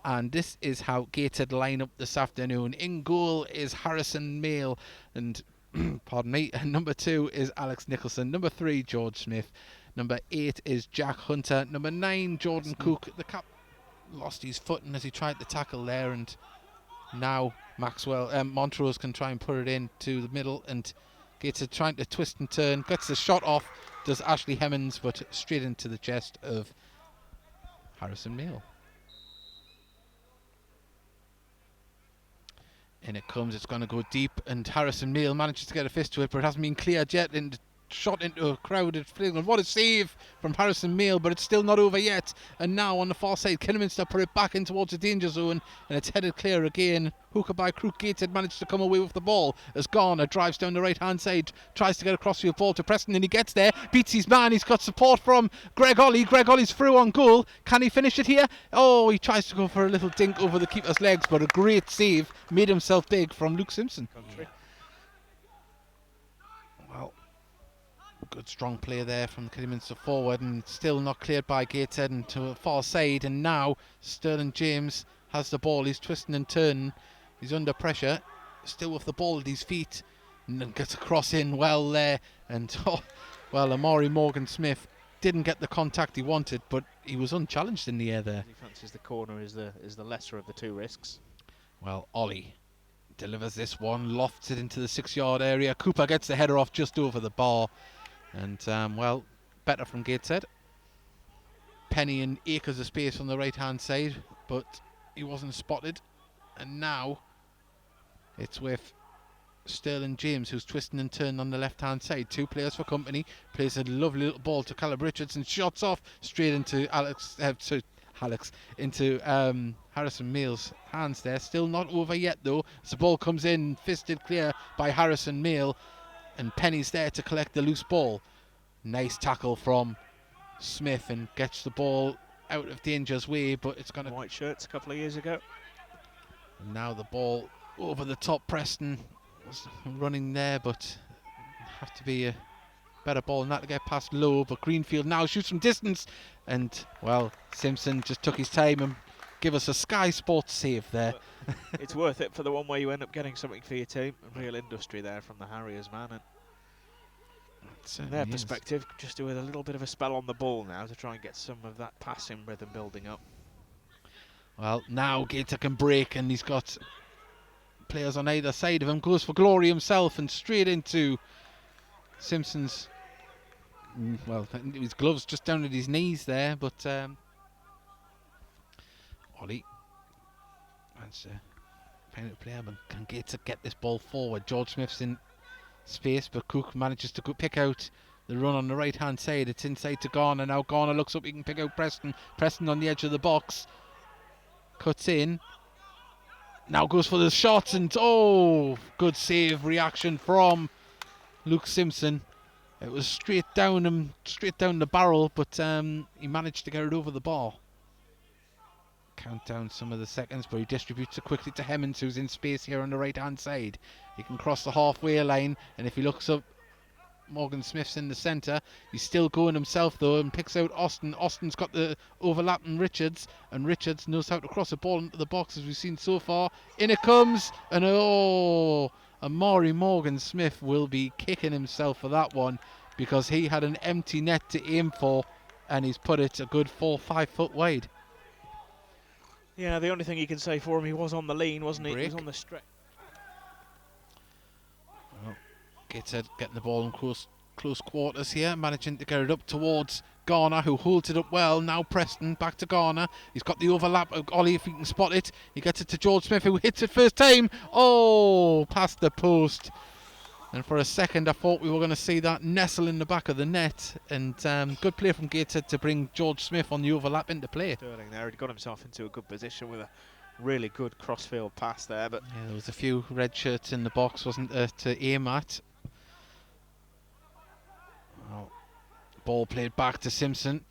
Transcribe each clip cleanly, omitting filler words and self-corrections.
And this is how Gateshead line up this afternoon. In goal is Harrison Mail, and pardon me, number 2 is Alex Nicholson, number 3 George Smith, number 8 is Jack Hunter, number 9 Jordan Cook. The cap lost his footing as he tried to tackle there, and now Montrose can try and put it into the middle, and Gateshead trying to twist and turn, gets the shot off, does Ashley Hemmings, but straight into the chest of Harrison Mail. In it comes, it's going to go deep, and Harrison Mail manages to get a fist to it, but it hasn't been cleared yet, and shot into a crowded field. What a save from Harrison Mail, but it's still not over yet. And now on the far side, Kidderminster put it back in towards the danger zone, and it's headed clear again. Hooker by Crook. Gateshead managed to come away with the ball as Garner drives down the right hand side, tries to get a crossfield ball to Preston, and he gets there, beats his man. He's got support from Greg Ollie. Greg Ollie's through on goal. Can he finish it here? Oh, he tries to go for a little dink over the keeper's legs, but a great save, made himself big from Luke Simpson. Well, good strong play there from the Kidderminster forward, and still not cleared by Gateshead into a far side. And now Sterling James has the ball. He's twisting and turning. He's under pressure, still with the ball at his feet, and then gets a cross in well there. And Amari Morgan Smith didn't get the contact he wanted, but he was unchallenged in the air there. He fancies the corner is the lesser of the two risks. Well, Ollie delivers this one, lofts it into the 6-yard area. Cooper gets the header off just over the bar. And, better from Gateshead. Penny and acres of space on the right-hand side, but he wasn't spotted. And now it's with Sterling James, who's twisting and turning on the left-hand side. 2 players for company. Plays a lovely little ball to Caleb Richards and shots off straight into Harrison Mail's hands there. Still not over yet, though. As the ball comes in, fisted clear by Harrison Mail. And Penny's there to collect the loose ball. Nice tackle from Smith, and gets the ball out of danger's way, but it's going to... White shirts a couple of years ago. And now the ball over the top. Preston was running there, but have to be a better ball than that to get past Lowe. But Greenfield now shoots from distance, and, well, Simpson just took his time and give us a Sky Sports save there. It's worth it for the one where you end up getting something for your team. A real industry there from the Harriers, man. And from their perspective, just do with a little bit of a spell on the ball now to try and get some of that passing rhythm building up. Well, now Gator can break, and he's got players on either side of him. Goes for glory himself, and straight into Simpson's... Well, his gloves just down at his knees there, but... Ollie wants to find a player, but can Gator get this ball forward? George Smith's in space, but Cook manages to pick out the run on the right hand side. It's inside to Garner. Now Garner looks up, he can pick out Preston. Preston on the edge of the box, cuts in, now goes for the shot, and good save, reaction from Luke Simpson. It was straight down the barrel, but he managed to get it over the bar. Count down some of the seconds, but he distributes it quickly to Hemmings, who's in space here on the right hand side. He can cross the halfway line, and if he looks up, Morgan Smith's in the centre. He's still going himself though, and picks out Austin. Austin's got the overlapping Richards, and Richards knows how to cross a ball into the box, as we've seen so far. In it comes, and Amari Morgan Smith will be kicking himself for that one, because he had an empty net to aim for, and he's put it a good 4-5 foot wide. Yeah, the only thing you can say for him, he was on the lean, wasn't he? He was on the stretch. Well, Gateshead getting the ball in close quarters here, managing to get it up towards Garner, who holds it up well. Now Preston, back to Garner. He's got the overlap of Ollie, if he can spot it. He gets it to George Smith, who hits it first time. Past the post. And for a second I thought we were going to see that nestle in the back of the net. And good play from Gateshead to bring George Smith on the overlap into play. Sterling there, he'd got himself into a good position with a really good crossfield pass there. But yeah, there was a few red shirts in the box, wasn't there, to aim at. Well, ball played back to Simpson.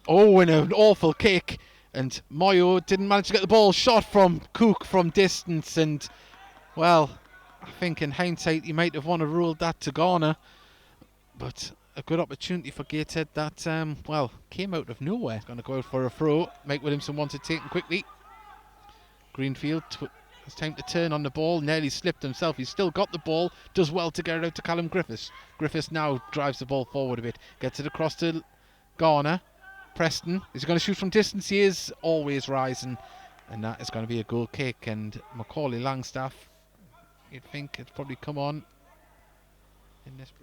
And an awful kick. And Moyo didn't manage to get the ball. Shot from Cook from distance. And, well, I think in hindsight he might have wanted to rule that to Garner, but a good opportunity for Gateshead that came out of nowhere. Going to go out for a throw. Mike Williamson wants it taken quickly. Greenfield. It's time to turn on the ball. Nearly slipped himself. He's still got the ball. Does well to get it out to Callum Griffiths. Griffiths now drives the ball forward a bit. Gets it across to Garner. Preston. Is he going to shoot from distance? He is always rising. And that is going to be a goal kick. And Macaulay Langstaff, you'd think it's probably come on in this.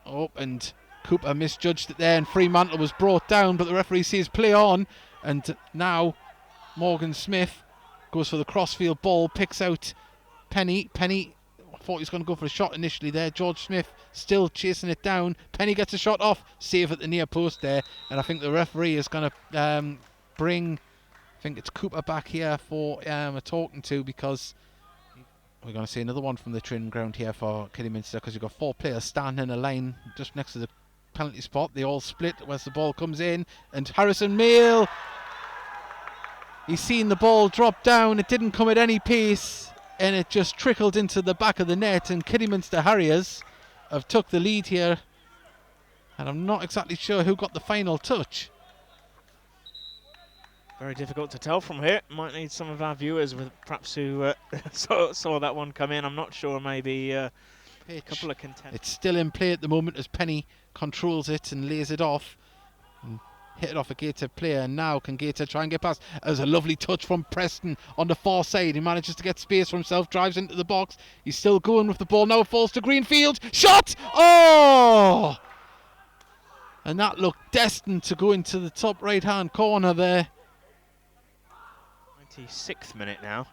Oh, and Cooper misjudged it there, and Fremantle was brought down, but the referee sees play on, and now Morgan Smith goes for the crossfield ball, picks out Penny. Penny thought he was going to go for a shot initially there. George Smith still chasing it down. Penny gets a shot off, save at the near post there, and I think the referee is going to bring, I think it's Cooper back here for a talking to, because we're going to see another one from the training ground here for Kidderminster, because you've got 4 players standing in a line just next to the penalty spot. They all split as the ball comes in, and Harrison Mail, he's seen the ball drop down. It didn't come at any pace, and it just trickled into the back of the net, and Kidderminster Harriers have took the lead here, and I'm not exactly sure who got the final touch. Very difficult to tell from here. Might need some of our viewers with perhaps who saw that one come in. I'm not sure. Maybe a couple of contenders. It's still in play at the moment as Penny controls it and lays it off. And hit it off a Gateshead player, and now can Gateshead try and get past? There's a lovely touch from Preston on the far side. He manages to get space for himself, drives into the box. He's still going with the ball. Now it falls to Greenfield. Shot! Oh! And that looked destined to go into the top right-hand corner there. 96th minute now.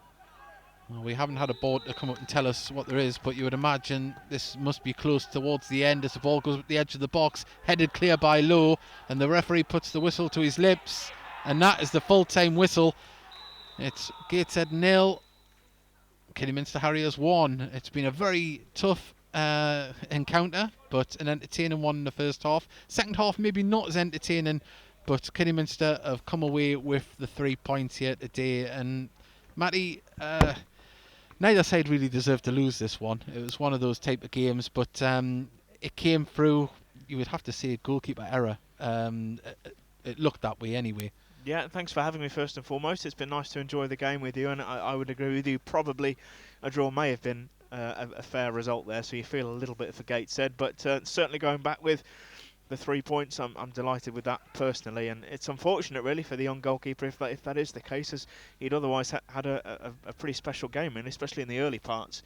Well, we haven't had a board to come up and tell us what there is, but you would imagine this must be close towards the end as the ball goes at the edge of the box, headed clear by Lowe, and the referee puts the whistle to his lips, and that is the full-time whistle. It's Gateshead 0, Kidderminster Harriers 1. It's been a very tough encounter, but an entertaining one in the first half. Second half maybe not as entertaining, but Kidderminster have come away with the 3 points here today. And Matty, neither side really deserved to lose this one. It was one of those type of games, but it came through, you would have to say, goalkeeper error. It looked that way anyway. Yeah, thanks for having me first and foremost. It's been nice to enjoy the game with you, and I would agree with you. Probably a draw may have been a fair result there, so you feel a little bit for Gateshead, but certainly going back with the 3 points, I'm delighted with that personally, and it's unfortunate really for the young goalkeeper if that is the case, as he'd otherwise had a pretty special game, and especially in the early parts.